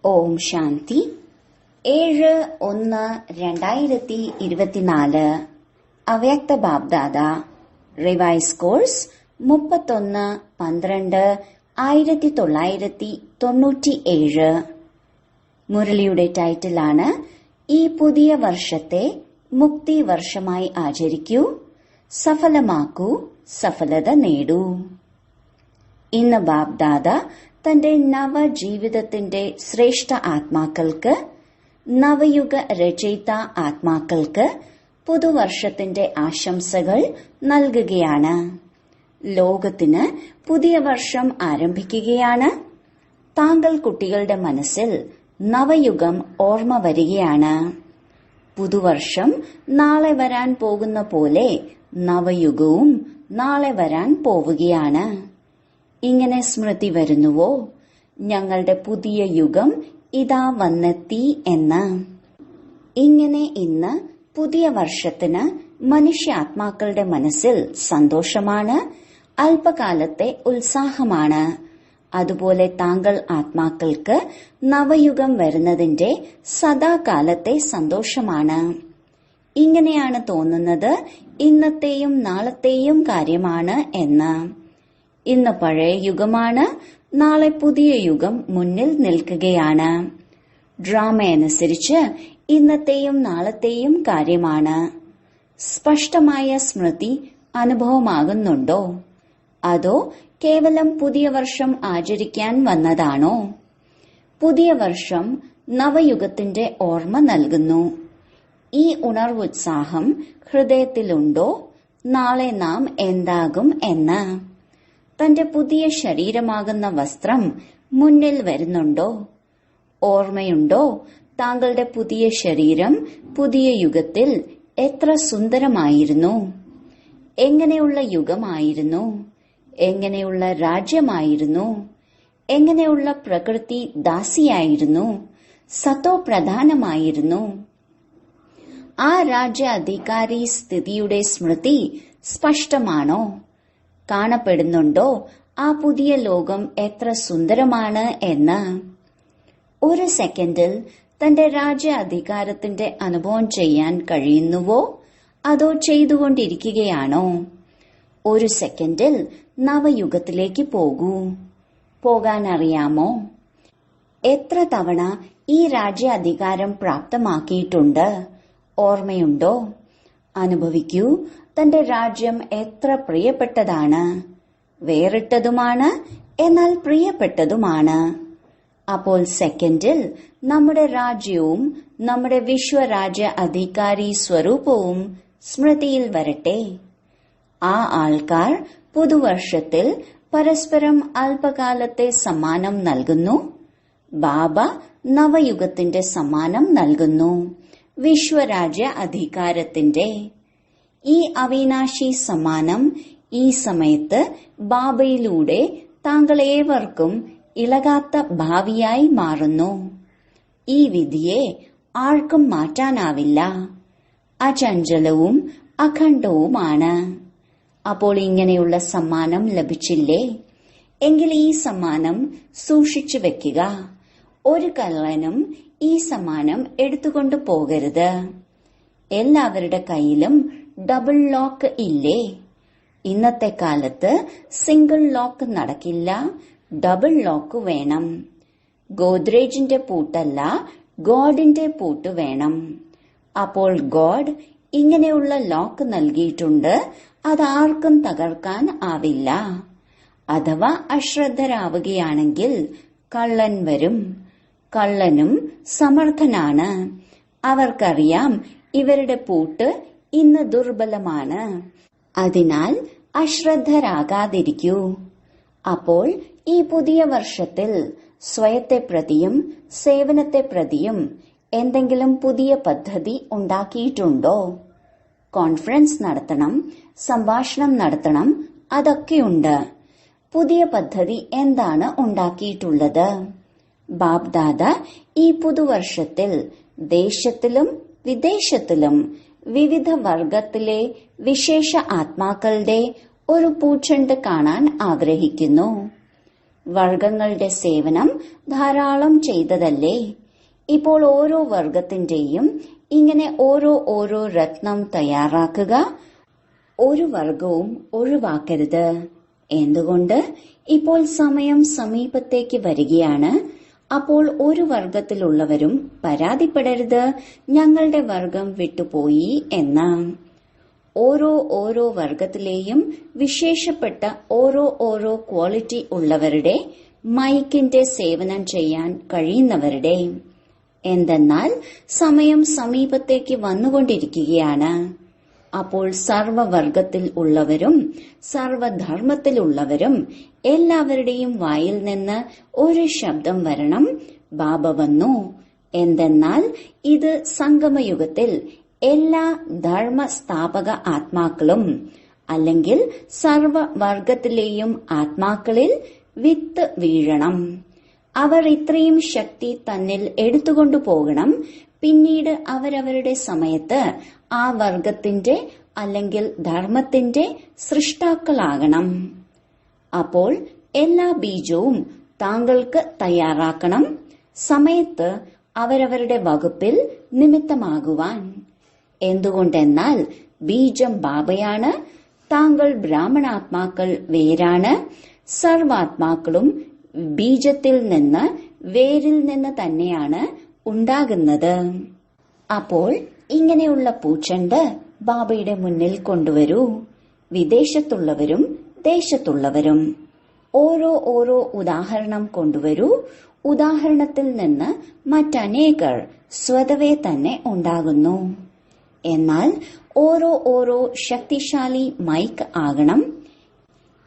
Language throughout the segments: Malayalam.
ഓം ശാന്തി 7/1/2024 അവ്യക്ത ബാബ്ദാദ റിവൈസ് കോഴ്സ് 31/12/1997. മുരളിയുടെ ടൈറ്റിലാണ് ഈ പുതിയ വർഷത്തെ മുക്തി വർഷമായി ആചരിക്കൂ, സഫലമാക്കൂ, സഫലത നേടൂ. ഇന്ന് ബാബ്ദാദ തന്റെ നവജീവിതത്തിന്റെ ശ്രേഷ്ഠ ആത്മാക്കൾക്ക്, നവയുഗ രചയിത ആത്മാക്കൾക്ക് പുതുവർഷത്തിന്റെ ആശംസകൾ നൽകുകയാണ്. ലോകത്തിന് പുതിയ വർഷം ആരംഭിക്കുകയാണ്. താങ്കൾ കുട്ടികളുടെ മനസ്സിൽ നവയുഗം ഓർമ്മ വരികയാണ്. പുതുവർഷം നാളെ വരാൻ പോകുന്ന പോലെ നവയുഗവും നാളെ വരാൻ പോവുകയാണ്. ഇങ്ങനെ സ്മൃതി വരുന്നുവോ, ഞങ്ങളുടെ പുതിയ യുഗം ഇതാ വന്നെത്തി എന്ന്. ഇങ്ങനെ ഇന്ന് പുതിയ വർഷത്തിന് മനുഷ്യാത്മാക്കളുടെ മനസ്സിൽ സന്തോഷമാണ്, അല്പകാലത്തെ ഉത്സാഹമാണ്. അതുപോലെ താങ്കൾ ആത്മാക്കൾക്ക് നവയുഗം വരുന്നതിന്റെ സദാകാലത്തെ സന്തോഷമാണ്. ഇങ്ങനെയാണ് തോന്നുന്നത് ഇന്നത്തെയും നാളത്തെയും കാര്യമാണ് എന്ന്. ഇന്ന് പഴയ യുഗമാണ്, നാളെ പുതിയ യുഗം മുന്നിൽ നിൽക്കുകയാണ്. ഡ്രാമ അനുസരിച്ച് ഇന്നത്തെയും നാളത്തെയും കാര്യമാണ്. സ്പഷ്ടമായ സ്മൃതി അനുഭവമാകുന്നുണ്ടോ? അതോ കേവലം പുതിയ വർഷം ആചരിക്കാൻ വന്നതാണോ? പുതിയ വർഷം നവയുഗത്തിന്റെ ഓർമ്മ നൽകുന്നു. ഈ ഉണർവുത്സാഹം ഹൃദയത്തിലുണ്ടോ? നാളെ നാം എന്താകും എന്ന്. തന്റെ പുതിയ ശരീരമാകുന്ന വസ്ത്രം മുന്നിൽ വരുന്നുണ്ടോ? ഓർമ്മയുണ്ടോ താങ്കളുടെ പുതിയ ശരീരം പുതിയ യുഗത്തിൽ എത്ര സുന്ദരമായിരുന്നു? എങ്ങനെയുള്ള യുഗമായിരുന്നു? എങ്ങനെയുള്ള രാജ്യമായിരുന്നു? എങ്ങനെയുള്ള പ്രകൃതി ദാസിയായിരുന്നു? സത്തോ പ്രധാനമായിരുന്നു? ആ രാജ്യ അധികാരി സ്ഥിതിയുടെ സ്മൃതി സ്പഷ്ടമാണോ? കാണപ്പെടുന്നുണ്ടോ ആ പുതിയ ലോകം എത്ര സുന്ദരമാണ് എന്ന്? ഒരു സെക്കൻഡിൽ തന്റെ രാജ്യ അധികാരത്തിന്റെ അനുഭവം ചെയ്യാൻ കഴിയുന്നുവോ, അതോ ചെയ്തുകൊണ്ടിരിക്കുകയാണോ? ഒരു സെക്കൻഡിൽ നവയുഗത്തിലേക്ക് പോകൂ. പോകാൻ അറിയാമോ? എത്ര തവണ ഈ രാജ്യ അധികാരം പ്രാപ്തമാക്കിയിട്ടുണ്ട്? ഓർമ്മയുണ്ടോ? അനുഭവിക്കൂ. തന്റെ രാജ്യം എത്ര പ്രിയപ്പെട്ടതാണ്. വേറിട്ടതുമാണ്, എന്നാൽ പ്രിയപ്പെട്ടതുമാണ്. അപ്പോൾ സെക്കൻഡിൽ നമ്മുടെ രാജ്യവും നമ്മുടെ വിശ്വരാജ്യ അധികാരി സ്വരൂപവും സ്മൃതിയിൽ വരട്ടെ. ആ ആൾക്കാർ പുതുവർഷത്തിൽ പരസ്പരം അല്പകാലത്തെ സമ്മാനം നൽകുന്നു. ബാബ നവയുഗത്തിന്റെ സമ്മാനം നൽകുന്നു, വിശ്വരാജ്യ അധികാരത്തിന്റെ. ഈ അവിനാശി സമ്മാനം ഈ സമയത്ത് ബാബയിലൂടെ താങ്കളേവർക്കും ഇളകാത്ത ഭാവിയായി മാറുന്നു. ഈ വിധിയെ ആർക്കും മാറ്റാനാവില്ല. അചഞ്ചലവും അഖണ്ഡവുമാണ്. അപ്പോൾ ഇങ്ങനെയുള്ള സമ്മാനം ലഭിച്ചില്ലേ? എങ്കിൽ ഈ സമ്മാനം സൂക്ഷിച്ചു വെക്കുക. ഒരു കള്ളനും ഈ സമ്മാനം എടുത്തുകൊണ്ട് പോകരുത്. എല്ലാവരുടെ കയ്യിലും ഡബിൾ ലോക്ക് ഇല്ലേ? ഇന്നത്തെ കാലത്ത് സിംഗിൾ ലോക്ക് നടക്കില്ല, ഡബിൾ ലോക്ക് വേണം. ഗോദ്രേജിന്റെ പൂട്ടല്ല, ഗോഡിന്റെ പൂട്ട് വേണം. അപ്പോൾ ഗോഡ് ഇങ്ങനെയുള്ള ലോക്ക് നൽകിയിട്ടുണ്ട്, അതാർക്കും തകർക്കാൻ ആവില്ല. അഥവാ അശ്രദ്ധരാവുകയാണെങ്കിൽ കള്ളൻ വരും. കള്ളനും സമർത്ഥനാണ്. അവർക്കറിയാം ഇവരുടെ പൂട്ട് ഇന്ന് ദുർബലമാണ്. അതിനാൽ അശ്രദ്ധരാകാതിരിക്കൂ. അപ്പോൾ ഈ പുതിയ വർഷത്തിൽ സ്വയത്തെ പ്രതിയും സേവനത്തെ പ്രതിയും എന്തെങ്കിലും പുതിയ പദ്ധതി ഉണ്ടാക്കിയിട്ടുണ്ടോ? കോൺഫറൻസ് നടത്തണം, സംഭാഷണം നടത്തണം, അതൊക്കെയുണ്ട്. പുതിയ പദ്ധതി എന്താണ് ഉണ്ടാക്കിയിട്ടുള്ളത്? ബാബ്ദാദ ഈ പുതുവർഷത്തിൽ ദേശത്തിലും വിദേശത്തിലും വിവിധ വർഗത്തിലെ വിശേഷ ആത്മാക്കളുടെ ഒരു പൂച്ചെണ്ട് കാണാൻ ആഗ്രഹിക്കുന്നു. വർഗങ്ങളുടെ സേവനം ധാരാളം ചെയ്തതല്ലേ. ഇപ്പോൾ ഓരോ വർഗത്തിന്റെയും ഇങ്ങനെ ഓരോ രത്നം തയ്യാറാക്കുക. ഒരു വർഗവും ഒഴിവാക്കരുത്. എന്തുകൊണ്ട്? ഇപ്പോൾ സമയം സമീപത്തേക്ക് വരികയാണ്. അപ്പോൾ ഒരു വർഗത്തിലുള്ളവരും പരാതിപ്പെടരുത്, ഞങ്ങളുടെ വർഗം വിട്ടുപോയി എന്ന്. ഓരോ വർഗത്തിലെയും വിശേഷപ്പെട്ട ഓരോ ക്വാളിറ്റി ഉള്ളവരുടെ മൈക്കിന്റെ സേവനം ചെയ്യാൻ കഴിയുന്നവരുടെ. എന്തെന്നാൽ സമയം സമീപത്തേക്ക് വന്നുകൊണ്ടിരിക്കുകയാണ്. അപ്പോൾ സർവവർഗത്തിൽ ഉള്ളവരും സർവധർമ്മത്തിലുള്ളവരും എല്ലാവരുടെയും വായിൽ നിന്ന് ഒരു ശബ്ദം വരണം, ബാബ വന്നു. എന്തെന്നാൽ ഇത് സംഗമയുഗത്തിൽ എല്ലാ ധർമ്മ സ്ഥാപക ആത്മാക്കളും അല്ലെങ്കിൽ സർവവർഗത്തിലെയും ആത്മാക്കളിൽ വിത്ത് വീഴണം. അവർ ഇത്രയും ശക്തി തന്നിൽ എടുത്തുകൊണ്ടു പോകണം. പിന്നീട് അവരവരുടെ സമയത്ത് ആ വർഗത്തിന്റെ അല്ലെങ്കിൽ ധർമ്മത്തിന്റെ സൃഷ്ടാക്കളാകണം. അപ്പോൾ എല്ലാ ബീജവും താങ്കൾക്ക് തയ്യാറാക്കണം, സമയത്ത് അവരവരുടെ വകുപ്പിൽ നിമിത്തമാകുവാൻ. എന്തുകൊണ്ടെന്നാൽ ബീജം ബാബയാണ്, താങ്കൾ ബ്രാഹ്മണാത്മാക്കൾ വേരാണ്. സർവാത്മാക്കളും ബീജത്തിൽ നിന്ന് വേരിൽ നിന്ന് തന്നെയാണ് ഉണ്ടാകുന്നത്. അപ്പോൾ ഇങ്ങനെയുള്ള പൂച്ചണ്ട് ബാബയുടെ മുന്നിൽ കൊണ്ടുവരൂ. വിദേശത്തുള്ളവരും ദേശത്തുള്ളവരും ഓരോ ഉദാഹരണം കൊണ്ടുവരൂ. ഉദാഹരണത്തിൽ നിന്ന് മറ്റനേകർ സ്വതവേ തന്നെ ഉണ്ടാകുന്നു. എന്നാൽ ഓരോ ശക്തിശാലി മൈക്ക് ആകണം.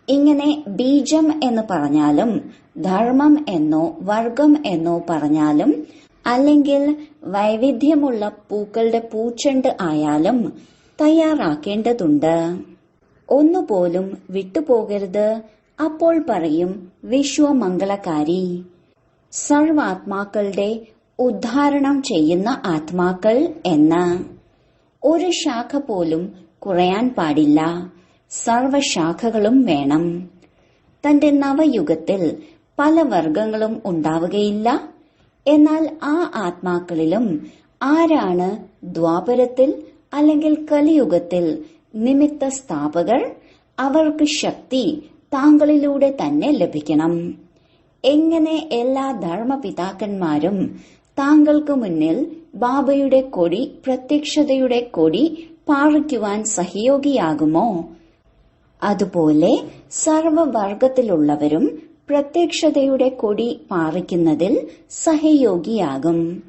ഇങ്ങനെ ബീജം എന്ന് പറഞ്ഞാലും ധർമ്മം എന്നോ വർഗം എന്നോ പറഞ്ഞാലും അല്ലെങ്കിൽ വൈവിധ്യമുള്ള പൂക്കളുടെ പൂച്ചെണ്ട് ആയാലും തയ്യാറാക്കേണ്ടതുണ്ട്. ഒന്നുപോലും വിട്ടുപോകരുത്. അപ്പോൾ പറയും വിശ്വമംഗളകാരി, സർവാത്മാക്കളുടെ ഉദ്ധാരണം ചെയ്യുന്ന ആത്മാക്കൾ എന്ന്. ഒരു ശാഖ പോലും കുറയാൻ പാടില്ല. സർവശാഖകളും വേണം. തന്റെ നവയുഗത്തിൽ പല വർഗങ്ങളും ഉണ്ടാവുകയില്ല. എന്നാൽ ആ ആത്മാക്കളിലും ആരാണ് ദ്വാപരത്തിൽ അല്ലെങ്കിൽ കലിയുഗത്തിൽ നിമിത്ത സ്ഥാപകർ? അവർക്ക് ശക്തി താങ്കളിലൂടെ തന്നെ ലഭിക്കണം. എങ്ങനെ എല്ലാ ധർമ്മപിതാക്കന്മാരും താങ്കൾക്ക് മുന്നിൽ ബാബയുടെ കൊടി, പ്രത്യക്ഷതയുടെ കൊടി പാറിക്കുവാൻ സഹയോഗിയാകുമോ? അതുപോലെ സർവവർഗത്തിലുള്ളവരും പ്രത്യക്ഷതയുടെ കൊടി പാറിക്കുന്നതിൽ സഹയോഗിയാകും.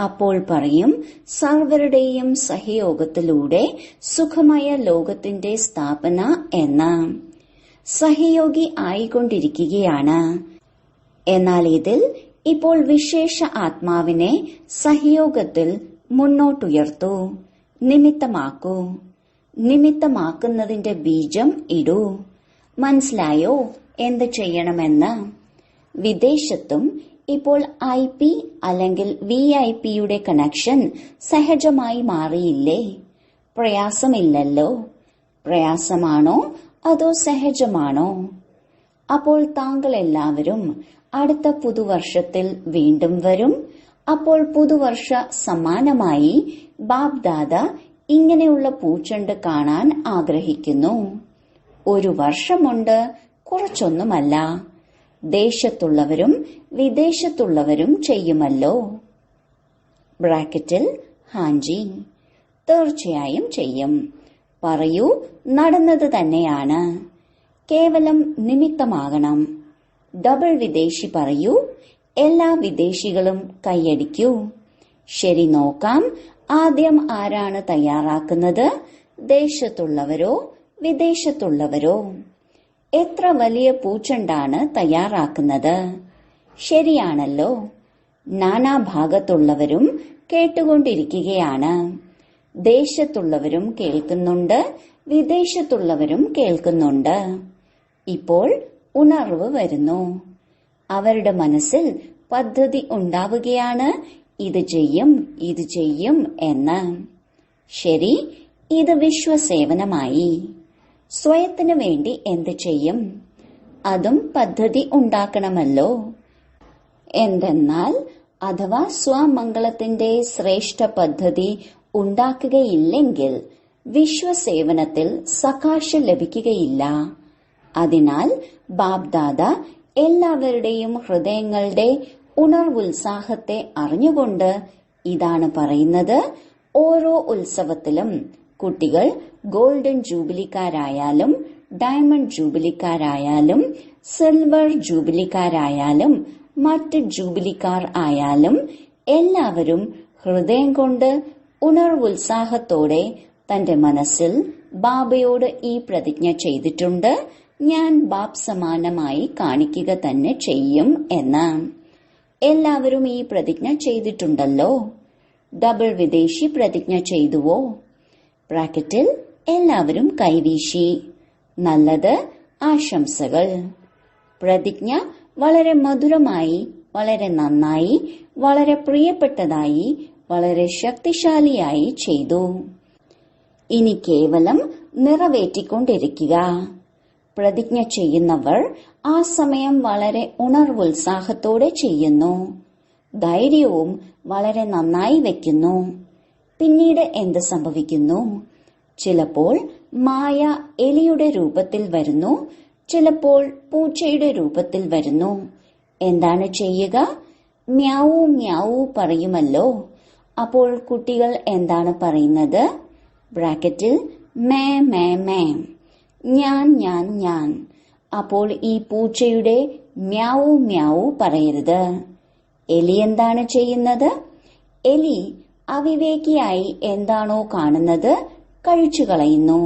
അപ്പോൾ പറയും സർവരുടെയും സഹയോഗത്തിലൂടെ സുഖമയ ലോകത്തിന്റെ സ്ഥാപന എന്ന്. സഹയോഗി ആയിക്കൊണ്ടിരിക്കുകയാണ്. എന്നാൽ ഇതിൽ ഇപ്പോൾ വിശേഷ ആത്മാവിനെ സഹയോഗത്തിൽ മുന്നോട്ടുയർത്തൂ, നിമിത്തമാക്കൂ. നിമിത്തമാക്കുന്നതിന്റെ ബീജം ഇടൂ. മനസ്സിലായോ എന്ത് ചെയ്യണമെന്ന്? വിദേശത്തും ഇപ്പോൾ IP അല്ലെങ്കിൽ VIP കണക്ഷൻ സഹജമായി മാറിയില്ലേ? പ്രയാസമില്ലല്ലോ. പ്രയാസമാണോ അതോ സഹജമാണോ? അപ്പോൾ താങ്കൾ എല്ലാവരും അടുത്ത പുതുവർഷത്തിൽ വീണ്ടും വരും. അപ്പോൾ പുതുവർഷ സമ്മാനമായി ബാബ് ദാദ ഇങ്ങനെയുള്ള പൂച്ചെണ്ട് കാണാൻ ആഗ്രഹിക്കുന്നു. ഒരു വർഷമുണ്ട്, കുറച്ചൊന്നുമല്ല. ദേശത്തുള്ളവരും വിദേശത്തുള്ളവരും ചെയ്യുമല്ലോ. ബ്രാക്കറ്റിൽ ഹാൻജി, തീർച്ചയായും ചെയ്യും. പറയൂ, നടന്നത് തന്നെയാണ്. കേവലം നിമിത്തമാകണം. ഡബിൾ വിദേശി പറയൂ. എല്ലാ വിദേശികളും കൈയടിക്കൂ. ശരി, നോക്കാം. ആദ്യം ആരാണ് തയ്യാറാക്കുന്നത്? ദേശത്തുള്ളവരോ വിദേശത്തുള്ളവരോ? എത്ര വലിയ പൂച്ചെണ്ടാണ് തയ്യാറാക്കുന്നത്? ശരിയാണല്ലോ. നാനാഭാഗത്തുള്ളവരും കേട്ടുകൊണ്ടിരിക്കുകയാണ്. ദേശത്തുള്ളവരും കേൾക്കുന്നുണ്ട്, വിദേശത്തുള്ളവരും കേൾക്കുന്നുണ്ട്. ഇപ്പോൾ ഉണർവ് വരുന്നു. അവരുടെ മനസ്സിൽ പദ്ധതി ഉണ്ടാവുകയാണ്, ഇത് ചെയ്യും എന്ന്. ശരി, ഇത് വിശ്വസേവനമായി. സ്വയത്തിനു വേണ്ടി എന്ത് ചെയ്യും? അതും പദ്ധതി ഉണ്ടാക്കണമല്ലോ. എന്തെന്നാൽ അഥവാ സ്വമംഗളത്തിന്റെ ശ്രേഷ്ഠ പദ്ധതി ഉണ്ടാക്കുകയില്ലെങ്കിൽ വിശ്വസേവനത്തിൽ സകാശം ലഭിക്കുകയില്ല. അതിനാൽ ബാബ്ദാദ എല്ലാവരുടെയും ഹൃദയങ്ങളുടെ ഉണർവുത്സാഹത്തെ അറിഞ്ഞുകൊണ്ട് ഇതാണ് പറയുന്നത്. ഓരോ ഉത്സവത്തിലും കുട്ടികൾ ഗോൾഡൻ ജൂബിലിക്കാരായാലും ഡയമണ്ട് ജൂബിലിക്കാരായാലും സിൽവർ ജൂബിലിക്കാരായാലും മറ്റ് ജൂബിലിക്കാർ ആയാലും എല്ലാവരും ഹൃദയം കൊണ്ട് ഉണർവുത്സാഹത്തോടെ തന്റെ മനസ്സിൽ ബാബയോട് ഈ പ്രതിജ്ഞ ചെയ്തിട്ടുണ്ട്, ഞാൻ ബാബ് സമാനമായി കാണിക്കുക തന്നെ ചെയ്യും എന്ന്. എല്ലാവരും ഈ പ്രതിജ്ഞ ചെയ്തിട്ടുണ്ടല്ലോ. ഡബിൾ വിദേശി പ്രതിജ്ഞ ചെയ്തുവോ? ബ്രാക്കറ്റിൽ എല്ലാവരും കൈവീശി. നല്ലത്, ആശംസകൾ. പ്രതിജ്ഞ വളരെ മധുരമായി, വളരെ നന്നായി, വളരെ പ്രിയപ്പെട്ടതായി, വളരെ ശക്തിശാലിയായി ചെയ്തു. ഇനി കേവലം നിറവേറ്റിക്കൊണ്ടിരിക്കുക. പ്രതിജ്ഞ ചെയ്യുന്നവർ ആ സമയം വളരെ ഉണർവുത്സാഹത്തോടെ ചെയ്യുന്നു. ധൈര്യവും വളരെ നന്നായി വെക്കുന്നു. പിന്നീട് എന്ത് സംഭവിക്കുന്നു? ചിലപ്പോൾ മായ എലിയുടെ രൂപത്തിൽ വരുന്നു, ചിലപ്പോൾ പൂച്ചയുടെ രൂപത്തിൽ വരുന്നു. എന്താണ് ചെയ്യുക? മ്യാവൂ മ്യാവൂ പറയുമല്ലോ. അപ്പോൾ കുട്ടികൾ എന്താണ് പറയുന്നത്? ബ്രാക്കറ്റിൽ മേ മേ മേ, ഞാൻ ഞാൻ ഞാൻ. അപ്പോൾ ഈ പൂച്ചയുടെ മ്യാവൂ മ്യാവൂ പറയരുത്. എലി എന്താണ് ചെയ്യുന്നത്? എലി അവിവേകിയായി എന്താണോ കാണുന്നത് കഴിച്ചു കളയുന്നു,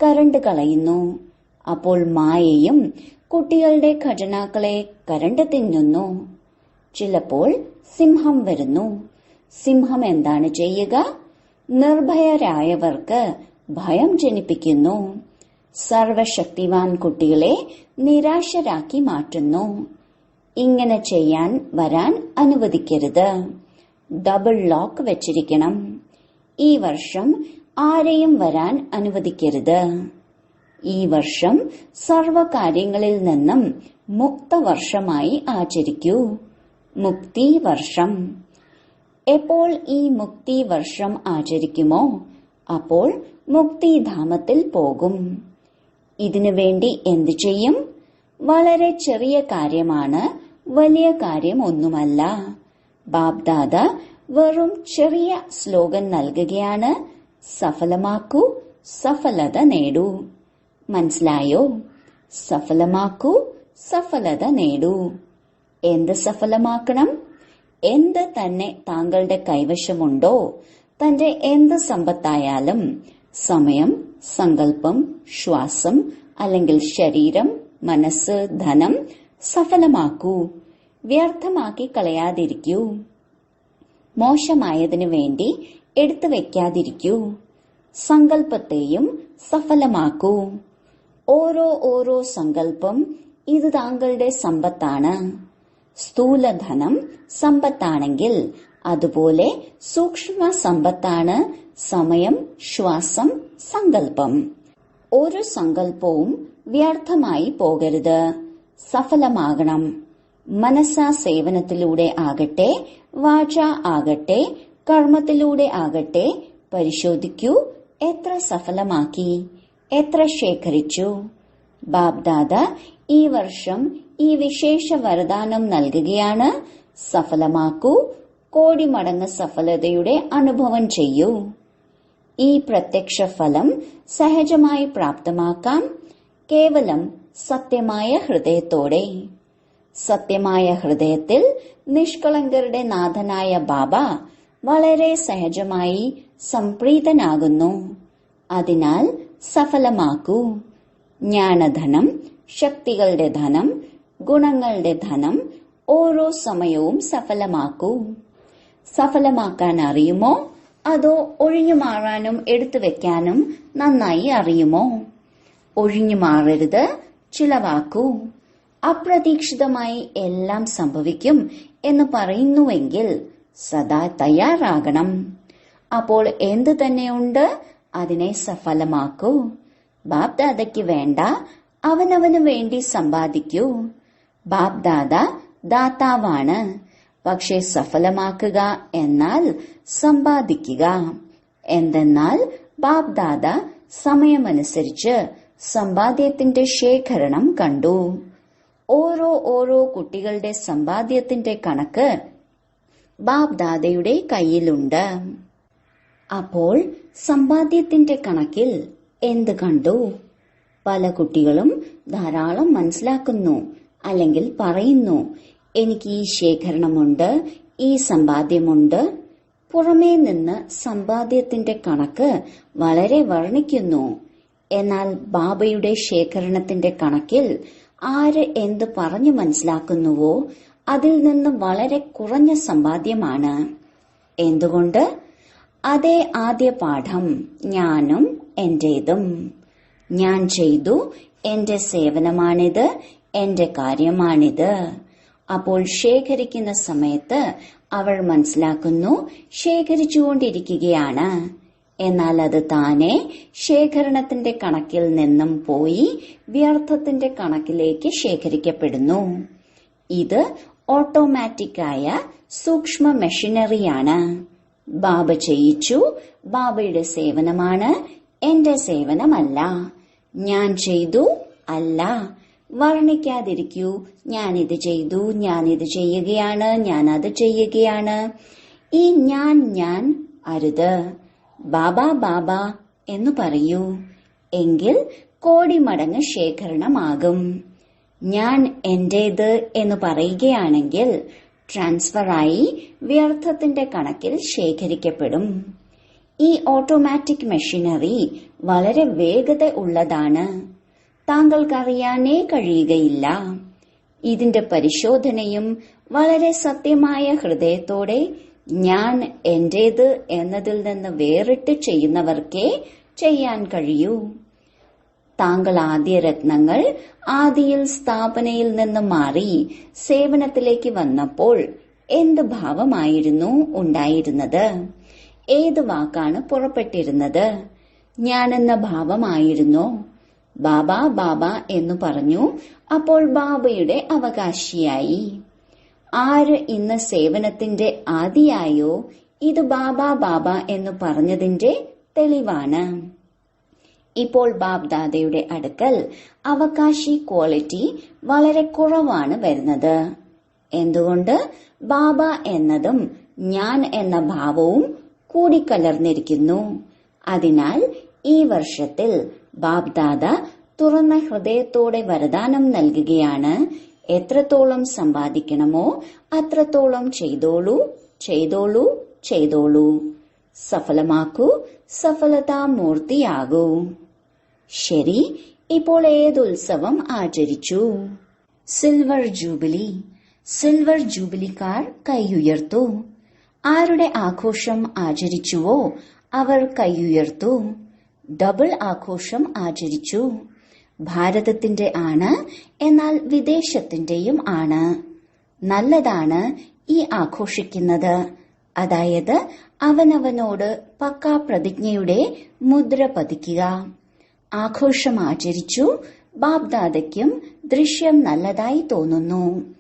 കരണ്ട് കളയുന്നു. അപ്പോൾ മായയും കുട്ടികളുടെ ഖജനാക്കളെ കരണ്ട് തിന്നുന്നു. ചിലപ്പോൾ സിംഹം വരുന്നു. സിംഹം എന്താണ് ചെയ്യുക? നിർഭയരായവർക്ക് ഭയം ജനിപ്പിക്കുന്നു. സർവശക്തിവാൻ കുട്ടികളെ നിരാശരാക്കി മാറ്റുന്നു. ഇങ്ങനെ ചെയ്യാൻ വരാൻ അനുവദിക്കരുത്. ഡബിൾ ലോക്ക് വെച്ചിരിക്കണം. ഈ വർഷം ആരെയും വരാൻ അനുവദിക്കരുത്. ഈ വർഷം സർവകാര്യങ്ങളിൽ നിന്നും മുക്തവർഷമായി ആചരിക്കൂ. മുക്തി വർഷം. എപ്പോൾ ഈ മുക്തി വർഷം ആചരിക്കുമോ അപ്പോൾ മുക്തിധാമത്തിൽ പോകും. ഇതിനു വേണ്ടി എന്തു ചെയ്യും? വളരെ ചെറിയ കാര്യമാണ്, വലിയ കാര്യം ഒന്നുമല്ല. ബാബ്ദാദ വെറും ചെറിയ സ്ലോഗൻ നൽകുകയാണ്, സഫലമാക്കൂ, സഫലത നേടൂ. മനസ്സിലായോ? സഫലമാക്കൂ, സഫലത നേടൂ. എന്ത് സഫലമാക്കണം? എന്ത് തന്നെ താങ്കളുടെ കൈവശമുണ്ടോ, തന്റെ എന്ത് സമ്പത്തായാലും, സമയം, സങ്കല്പം, ശ്വാസം അല്ലെങ്കിൽ ശരീരം, മനസ്സ്, ധനം സഫലമാക്കൂ. വ്യർത്ഥമാക്കി കളയാതിരിക്കൂ. മോശമായതിനു വേണ്ടി എടുത്തു വെക്കാതിരിക്കൂ. സങ്കല്പത്തെയും സഫലമാക്കൂ. ഓരോ സങ്കല്പം ഇത് താങ്കളുടെ സമ്പത്താണ്. സ്ഥൂലധനം സമ്പത്താണെങ്കിൽ അതുപോലെ സൂക്ഷ്മ സമ്പത്താണ് സമയം, ശ്വാസം, സങ്കല്പം. ഒരു സങ്കല്പവും വ്യർത്ഥമായി പോകരുത്, സഫലമാകണം. മനസ്സാ സേവനത്തിലൂടെ ആകട്ടെ, വാച ആകട്ടെ, കർമ്മത്തിലൂടെ ആകട്ടെ പരിശോധിക്കൂ. എത്ര സഫലമാക്കി, എത്ര ശേഖരിച്ചു. ബാബ്ദാദ ഈ വർഷം ഈ വിശേഷ വരദാനം നൽകുകയാണ്, സഫലമാക്കൂ. കോടി മടങ്ങ് സഫലതയുടെ അനുഭവം ചെയ്യൂ. ഈ പ്രത്യക്ഷ ഫലം സഹജമായി പ്രാപ്തമാക്കാം, കേവലം സത്യമായ ഹൃദയത്തോടെ. സത്യമായ ഹൃദയത്തിൽ നിഷ്കളങ്കരുടെ നാഥനായ ബാബ വളരെ സഹജമായി സംപ്രീതനാകുന്നു. അതിനാൽ സഫലമാക്കൂ. ജ്ഞാനധനം, ശക്തികളുടെ ധനം, ഗുണങ്ങളുടെ ധനം ഓരോ സമയവും സഫലമാക്കൂ. സഫലമാക്കാൻ അറിയുമോ? അതോ ഒഴിഞ്ഞു മാറാനും എടുത്തു വെക്കാനും നന്നായി അറിയുമോ? ഒഴിഞ്ഞു മാറരുത്, ചിലവാക്കൂ. അപ്രതീക്ഷിതമായി എല്ലാം സംഭവിക്കും എന്ന് പറയുന്നുവെങ്കിൽ സദാ തയ്യാറാകണം. അപ്പോൾ എന്തു തന്നെയുണ്ട് അതിനെ സഫലമാക്കൂ. ബാബ്ദാദയ്ക്ക് വേണ്ട അവനവന് വേണ്ടി സമ്പാദിക്കൂ. ബാപ്ദാദ ദാതാവാണ്. പക്ഷെ സഫലമാക്കുക എന്നാൽ സമ്പാദിക്കുക. എന്തെന്നാൽ ബാപ്ദാദ സമയമനുസരിച്ച് സമ്പാദ്യത്തിന്റെ ശേഖരണം കണ്ടു. ഓരോ കുട്ടികളുടെ സമ്പാദ്യത്തിന്റെ കണക്ക് ബാപ്ദാദയുടെ കയ്യിലുണ്ട്. അപ്പോൾ സമ്പാദ്യത്തിന്റെ കണക്കിൽ എന്ത് കണ്ടു? പല കുട്ടികളും ധാരാളം മനസ്സിലാക്കുന്നു, അല്ലെങ്കിൽ പറയുന്നു, എനിക്ക് ഈ ശേഖരണമുണ്ട്, ഈ സമ്പാദ്യമുണ്ട്. പുറമേ നിന്ന് സമ്പാദ്യത്തിന്റെ കണക്ക് വളരെ വർണ്ണിക്കുന്നു. എന്നാൽ ബാബയുടെ ശേഖരണത്തിന്റെ കണക്കിൽ ആര് എന്ത് പറഞ്ഞു മനസ്സിലാക്കുന്നുവോ അതിൽ നിന്ന് വളരെ കുറഞ്ഞ സമ്പാദ്യമാണ്. എന്തുകൊണ്ട്? അതേ ആദ്യ പാഠം ഞാനും എന്റേതും. ഞാൻ ചെയ്തു, എന്റെ സേവനമാണിത്, എന്റെ കാര്യമാണിത്. അപ്പോൾ ശേഖരിക്കുന്ന സമയത്ത് അവൾ മനസ്സിലാക്കുന്നു ശേഖരിച്ചുകൊണ്ടിരിക്കുകയാണ്. എന്നാൽ അത് താനെ ശേഖരണത്തിന്റെ കണക്കിൽ നിന്നും പോയി വ്യർത്ഥത്തിന്റെ കണക്കിലേക്ക് ശേഖരിക്കപ്പെടുന്നു. ഇത് ഓട്ടോമാറ്റിക്കായ സൂക്ഷ്മ മെഷീനറിയാണ്. ബാബ ചെയ്യിച്ചു, ബാബയുടെ സേവനമാണ്, എന്റെ സേവനമല്ല. ഞാൻ ചെയ്തു അല്ല. വർണ്ണിക്കാതിരിക്കൂ, ഞാനിത് ചെയ്തു, ഞാനിത് ചെയ്യുകയാണ്, ഞാൻ അത് ചെയ്യുകയാണ്. ഈ ഞാൻ അരുത്. ബാബ ബാബ എന്ന് പറയൂ. എങ്കിൽ കോടി മടങ്ങ് ശേഖരണമാകും. ഞാൻ എന്റേത് എന്ന് പറയുകയാണെങ്കിൽ ട്രാൻസ്ഫറായി വ്യർത്ഥത്തിന്റെ കണക്കിൽ ശേഖരിക്കപ്പെടും. ഈ ഓട്ടോമാറ്റിക് മെഷീനറി വളരെ വേഗത ഉള്ളതാണ്. താങ്കൾക്കറിയാനേ കഴിയുകയില്ല. ഇതിന്റെ പരിശോധനയും വളരെ സത്യമായ ഹൃദയത്തോടെ ഞാൻ എന്റേത് എന്നതിൽ നിന്ന് വേറിട്ട് ചെയ്യുന്നവർക്കേ ചെയ്യാൻ കഴിയൂ. താങ്കൾ ആദ്യ രത്നങ്ങൾ ആദിയിൽ സ്ഥാപനയിൽ നിന്ന് മാറി സേവനത്തിലേക്ക് വന്നപ്പോൾ എന്ത് ഭാവമായിരുന്നു ഉണ്ടായിരുന്നത്? ഏത് വാക്കാണ് പുറപ്പെട്ടിരുന്നത്? ഞാനെന്ന ഭാവമായിരുന്നോ? ബാബ ബാബ എന്നു പറഞ്ഞു. അപ്പോൾ ബാബയുടെ അവകാശിയായി. ആര് ഇന്ന് സേവനത്തിന്റെ ആദിയായോ ഇത് ബാബ ബാബ എന്ന് പറഞ്ഞതിന്റെ തെളിവാണ്. ഇപ്പോൾ ബാബ്ദാദയുടെ അടുക്കൽ അവകാശി ക്വാളിറ്റി വളരെ കുറവാണ് വരുന്നത്. എന്തുകൊണ്ട്? ബാബ എന്നതും ഞാൻ എന്ന ഭാവവും കൂടിക്കലർന്നിരിക്കുന്നു. അതിനാൽ ഈ വർഷത്തിൽ ബാബ്ദാദ തുറന്ന ഹൃദയത്തോടെ വരദാനം നൽകുകയാണ്. എത്രത്തോളം സമ്പാദിക്കണമോ അത്രത്തോളം ചെയ്തോളൂ, ചെയ്തോളൂ, ചെയ്തോളൂ. സഫലമാക്കൂ, സഫലതാമൂർത്തിയാകൂ. ശരി, ഇപ്പോൾ ഏതുത്സവം ആചരിച്ചു? Silver jubilee. സിൽവർ ജൂബിലിക്കാർ കൈയുയർത്തു. ആരുടെ ആഘോഷം ആചരിച്ചുവോ അവർ കൈയുയർത്തു. ഡബിൾ ആഘോഷം ആചരിച്ചു. ഭാരതത്തിന്റെ ആണ്, എന്നാൽ വിദേശത്തിന്റെയും ആണ്. നല്ലതാണ് ഈ ആഘോഷിക്കുന്നത്. അതായത് അവനവനോട് പക്കാ പ്രതിജ്ഞയുടെ മുദ്ര പതിക്കുക. ആഘോഷം ആചരിച്ചു. ബാബ്ദാദയ്ക്കും ദൃശ്യം നല്ലതായി തോന്നുന്നു.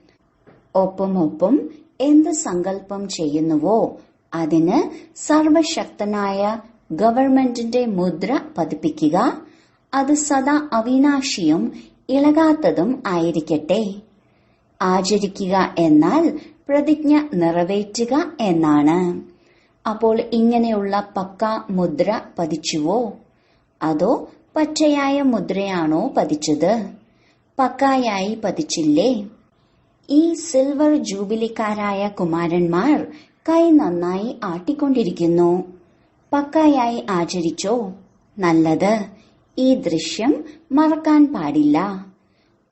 ഒപ്പം എന്ത് സങ്കല്പം ചെയ്യുന്നുവോ അതിന് സർവശക്തനായ ഗവൺമെന്റിന്റെ മുദ്ര പതിപ്പിക്കുക. അത് സദാ അവിനാശിയും ഇളകാത്തതും ആയിരിക്കട്ടെ. ആചരിക്കുക എന്നാൽ പ്രതിജ്ഞ നിറവേറ്റുക എന്നാണ്. അപ്പോൾ ഇങ്ങനെയുള്ള പക്ക മുദ്ര പതിച്ചുവോ? അതോ പച്ചയായ മുദ്രയാണോ പതിച്ചത്? പക്കായായി പതിച്ചില്ലേ? ഈ സിൽവർ ജൂബിലിക്കാരായ കുമാരന്മാർ കൈ നന്നായി ആട്ടിക്കൊണ്ടിരിക്കുന്നു. പക്കായായി ആചരിച്ചോ? നല്ലത്. ഈ ദൃശ്യം മറക്കാൻ പാടില്ല.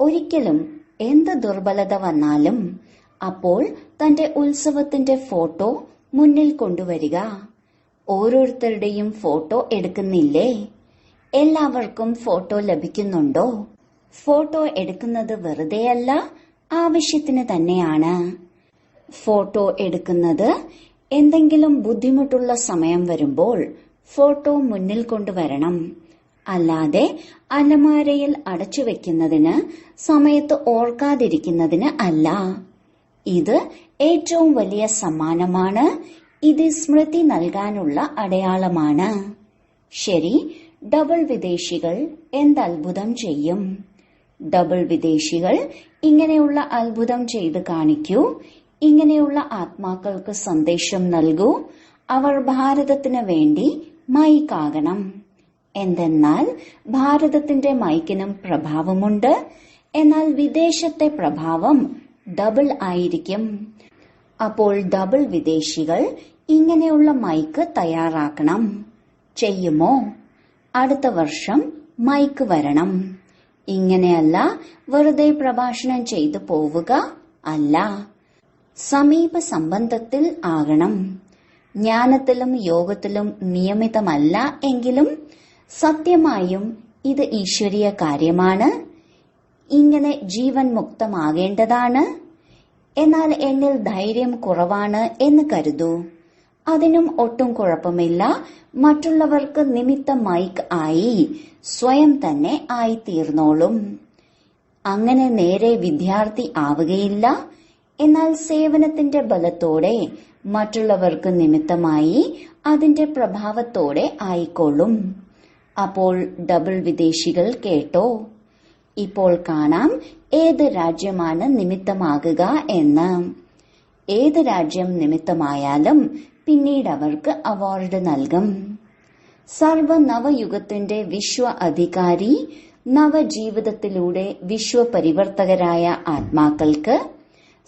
ഒരിക്കലും എന്ത് ദുർബലത വന്നാലും അപ്പോൾ തന്റെ ഉത്സവത്തിന്റെ ഫോട്ടോ മുന്നിൽ കൊണ്ടുവരിക. ഓരോരുത്തരുടെയും ഫോട്ടോ എടുക്കുന്നില്ലേ? എല്ലാവർക്കും ഫോട്ടോ ലഭിക്കുന്നുണ്ടോ? ഫോട്ടോ എടുക്കുന്നത് വെറുതെയല്ല, ആവശ്യത്തിന് തന്നെയാണ്. ഫോട്ടോ എടുക്കുന്നത് എന്തെങ്കിലും ബുദ്ധിമുട്ടുള്ള സമയം വരുമ്പോൾ ഫോട്ടോ മുന്നിൽ കൊണ്ടുവരണം. അല്ലാതെ അലമാരയിൽ അടച്ചുവെക്കുന്നതിന്, സമയത്ത് ഓർക്കാതിരിക്കുന്നതിന് അല്ല. ഇത് ഏറ്റവും വലിയ സമ്മാനമാണ്. ഇത് സ്മൃതി നൽകാനുള്ള അടയാളമാണ്. ശരി, ഡബിൾ വിദേശികൾ എന്തത്ഭുതം ചെയ്യും? ഡബിൾ വിദേശികൾ ഇങ്ങനെയുള്ള അത്ഭുതം ചെയ്ത് കാണിക്കൂ. ഇങ്ങനെയുള്ള ആത്മാക്കൾക്ക് സന്ദേശം നൽകൂ. അവർ ഭാരതത്തിന് വേണ്ടി മൈക്കാകണം. എന്തെന്നാൽ ഭാരതത്തിന്റെ മൈക്കിനും പ്രഭാവമുണ്ട്. എന്നാൽ വിദേശത്തെ പ്രഭാവം ഡബിൾ ആയിരിക്കും. അപ്പോൾ ഡബിൾ വിദേശികൾ ഇങ്ങനെയുള്ള മൈക്ക് തയ്യാറാക്കണം. ചെയ്യുമോ? അടുത്ത വർഷം മൈക്ക് വരണം. ഇങ്ങനെയല്ല വെറുതെ പ്രഭാഷണം ചെയ്തു പോവുക അല്ല, സമീപ സംബന്ധത്തിൽ ആകണം. ജ്ഞാനത്തിലും യോഗത്തിലും നിയമിതമല്ല എങ്കിലും സത്യമായും ഇത് ഈശ്വരീയ കാര്യമാണ്. ഇങ്ങനെ ജീവൻ മുക്തമാകേണ്ടതാണ്. എന്നാൽ എന്നിൽ ധൈര്യം കുറവാണ് എന്ന് കരുതൂ. അതിനും ഒട്ടും കുഴപ്പമില്ല. മറ്റുള്ളവർക്ക് നിമിത്ത മൈക്ക് ആയി സ്വയം തന്നെ ആയിത്തീർന്നോളും. അങ്ങനെ നേരെ വിദ്യാർത്ഥി ആവുകയില്ല. എന്നാൽ സേവനത്തിന്റെ ബലത്തോടെ മറ്റുള്ളവർക്ക് നിമിത്തമായി അതിന്റെ പ്രഭാവത്തോടെ ആയിക്കൊള്ളും. അപ്പോൾ ഡബിൾ വിദേശികൾ കേട്ടോ. ഇപ്പോൾ കാണാം ഏത് രാജ്യമാണ് നിമിത്തമാകുക എന്ന്. ഏത് രാജ്യം നിമിത്തമായാലും പിന്നീട് അവർക്ക് അവാർഡ് നൽകും. സർവ നവയുഗത്തിന്റെ വിശ്വ അധികാരി, നവജീവിതത്തിലൂടെ വിശ്വപരിവർത്തകരായ ആത്മാക്കൾക്ക്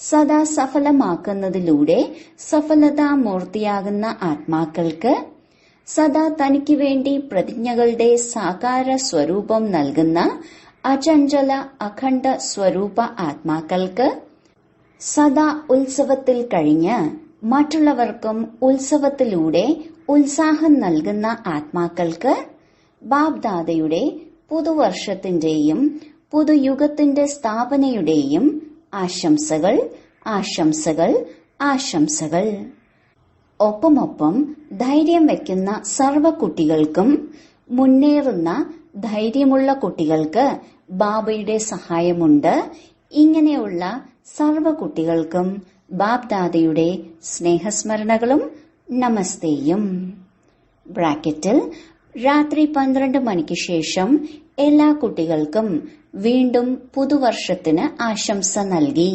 സദാ സഫലമാക്കുന്നതിലൂടെ സഫലതാമൂർത്തിയാകുന്ന ആത്മാക്കൾക്ക്, സദാ തനിക്ക് വേണ്ടി പ്രതിജ്ഞകളുടെ സാകാര സ്വരൂപം നൽകുന്ന അചഞ്ചല അഖണ്ഡ സ്വരൂപ ആത്മാക്കൾക്ക്, സദാ ഉത്സവത്തിൽ കഴിഞ്ഞ് മറ്റുള്ളവർക്കും ഉത്സവത്തിലൂടെ ഉത്സാഹം നൽകുന്ന ആത്മാക്കൾക്ക് ബാബ്ദാദയുടെ പുതുവർഷത്തിന്റെയും പുതുയുഗത്തിന്റെ സ്ഥാപനയുടെയും ആശംസകൾ, ആശംസകൾ, ആശംസകൾ. ഒപ്പമൊപ്പം ധൈര്യം വയ്ക്കുന്ന സർവ കുട്ടികൾക്കും, മുന്നേറുന്ന ധൈര്യമുള്ള കുട്ടികൾക്ക് ബാബയുടെ സഹായമുണ്ട്. ഇങ്ങനെയുള്ള സർവ കുട്ടികൾക്കും ബാബ്ദാദയുടെ സ്നേഹസ്മരണകളും നമസ്തേയും. ബ്രാക്കറ്റിൽ രാത്രി 12 മണിക്ക് ശേഷം എല്ലാ കുട്ടികൾക്കും വീണ്ടും പുതുവർഷത്തിന് ആശംസ നൽകി.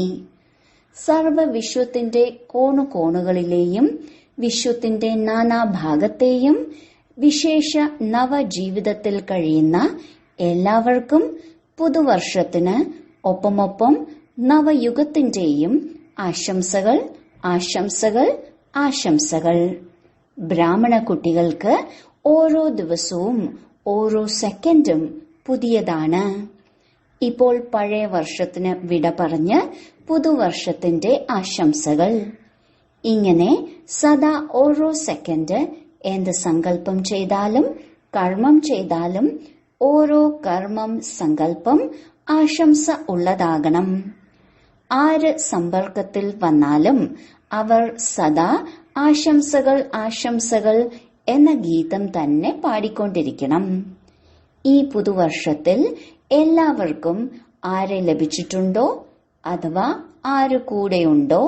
സർവ വിശ്വത്തിന്റെ കോണുകോണുകളിലെയും വിശ്വത്തിന്റെ നാനാഭാഗത്തെയും വിശേഷ നവജീവിതത്തിൽ കഴിയുന്ന എല്ലാവർക്കും പുതുവർഷത്തിന് ഒപ്പമൊപ്പം നവയുഗത്തിന്റെയും ആശംസകൾ, ആശംസകൾ, ആശംസകൾ. ബ്രാഹ്മണ കുട്ടികൾക്ക് ഓരോ ദിവസവും ഓരോ സെക്കൻഡും പുതിയതാണ്. ഇപ്പോൾ പഴയ വർഷത്തിന് വിട പറഞ്ഞ് പുതുവർഷത്തിന്റെ ആശംസകൾ. ഇങ്ങനെ സദാ ഓരോ സെക്കൻഡ് എന്ത് സങ്കല്പം ചെയ്താലും കർമ്മം ചെയ്താലും ഓരോ കർമ്മം സങ്കല്പം ആശംസ ഉള്ളതാകണം. ആര് സമ്പർക്കത്തിൽ വന്നാലും അവർ സദാ ആശംസകൾ, ആശംസകൾ എന്ന ഗീതം തന്നെ പാടിക്കൊണ്ടിരിക്കണം. ഈ പുതുവർഷത്തിൽ എല്ലാവർക്കും ആരെ ലഭിച്ചിട്ടുണ്ടോ അഥവാ ആര് കൂടെയുണ്ടോ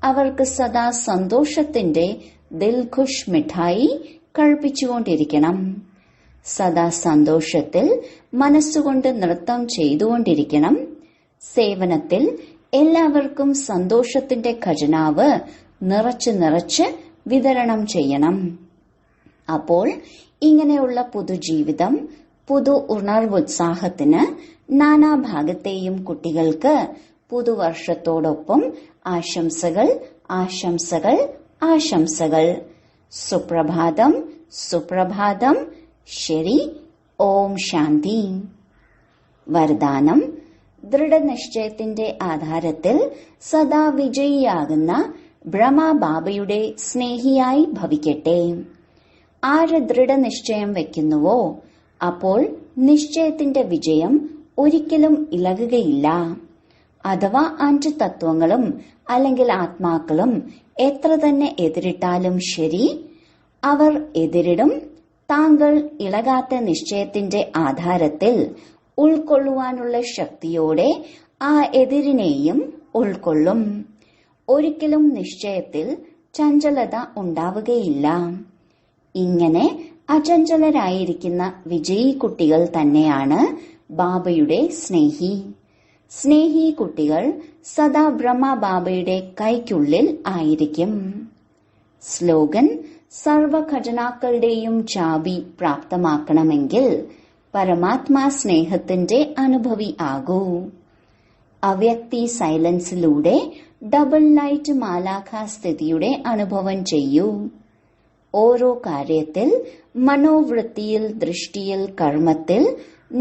അവർക്ക് സദാ സന്തോഷത്തിന്റെ ദിൽഖുഷ് മിഠായി കഴിപ്പിച്ചുകൊണ്ടിരിക്കണം. സദാ സന്തോഷത്തിൽ മനസ്സുകൊണ്ട് നൃത്തം ചെയ്തുകൊണ്ടിരിക്കണം. സേവനത്തിൽ എല്ലാവർക്കും സന്തോഷത്തിന്റെ ഖജനാവ് നിറച്ച് നിറച്ച് വിതരണം ചെയ്യണം. അപ്പോൾ ഇങ്ങനെയുള്ള പുതുജീവിതം, പുതു ഉണർവുത്സാഹത്തിന് നാനാഭാഗത്തെയും കുട്ടികൾക്ക് പുതുവർഷത്തോടൊപ്പം ആശംസകൾ, ആശംസകൾ, ആശംസകൾ. സുപ്രഭാതം, സുപ്രഭാതം. ശരി. ഓം ശാന്തി. വരദാനം: ദൃഢനിശ്ചയത്തിന്റെ ആധാരത്തിൽ സദാ വിജയിയാകുന്ന ബ്രഹ്മബാബയുടെ സ്നേഹിയായി ഭവിക്കട്ടെ. ആര് ദൃഢനിശ്ചയം വയ്ക്കുന്നുവോ അപ്പോൾ നിശ്ചയത്തിന്റെ വിജയം ഒരിക്കലും ഇളകുകയില്ല. അഥവാ 5 തത്വങ്ങളും അല്ലെങ്കിൽ ആത്മാക്കളും എത്ര തന്നെ എതിരിട്ടാലും ശരി, അവർ എതിരിടും, താങ്കൾ ഇളകാത്ത നിശ്ചയത്തിന്റെ ആധാരത്തിൽ ഉൾക്കൊള്ളുവാനുള്ള ശക്തിയോടെ ആ എതിരിനെയും ഉൾക്കൊള്ളും. ഒരിക്കലും നിശ്ചയത്തിൽ ചഞ്ചലത ഉണ്ടാവുകയില്ല. ഇങ്ങനെ അചഞ്ചലരായിരിക്കുന്ന വിജയി കുട്ടികൾ തന്നെയാണ് ബാബയുടെ സ്നേഹി. സ്നേഹി കുട്ടികൾ സദാ ബ്രഹ്മ ബാബയുടെ കൈക്കുള്ളിൽ ആയിരിക്കും. സ്ലോഗൻ: സർവ ഖജനാക്കളുടെയും ചാബി പ്രാപ്തമാക്കണമെങ്കിൽ പരമാത്മാ സ്നേഹത്തിന്റെ അനുഭവി ആകൂ. അവ്യക്തി സൈലൻസിലൂടെ ഡബിൾ ലൈറ്റ് മാലാഖ സ്ഥിതിയുടെ അനുഭവം ചെയ്യൂ. ഓരോ കാര്യത്തിൽ, മനോവൃത്തിയിൽ, ദൃഷ്ടിയിൽ, കർമ്മത്തിൽ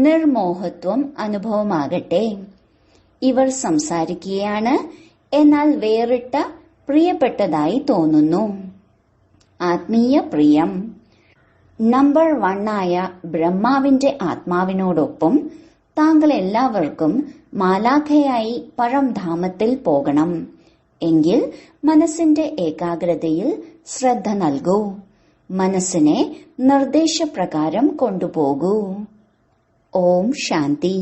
നിർമോഹത്വം അനുഭവമാകട്ടെ. ഇവർ സംസാരിക്കുകയാണ്, എന്നാൽ വേറിട്ട പ്രിയപ്പെട്ടതായി തോന്നുന്നു. ആത്മീയ പ്രിയം. നമ്പർ 1 ബ്രഹ്മാവിന്റെ ആത്മാവിനോടൊപ്പം താങ്കൾ എല്ലാവർക്കും മാലാഖയായി പരംധാമത്തിൽ പോകണം. എങ്കിൽ മനസ്സിന്റെ ഏകാഗ്രതയിൽ ശ്രദ്ധ നൽകൂ. മനസ്സിനെ നിർദ്ദേശപ്രകാരം കൊണ്ടുപോകൂ. ഓം ശാന്തി.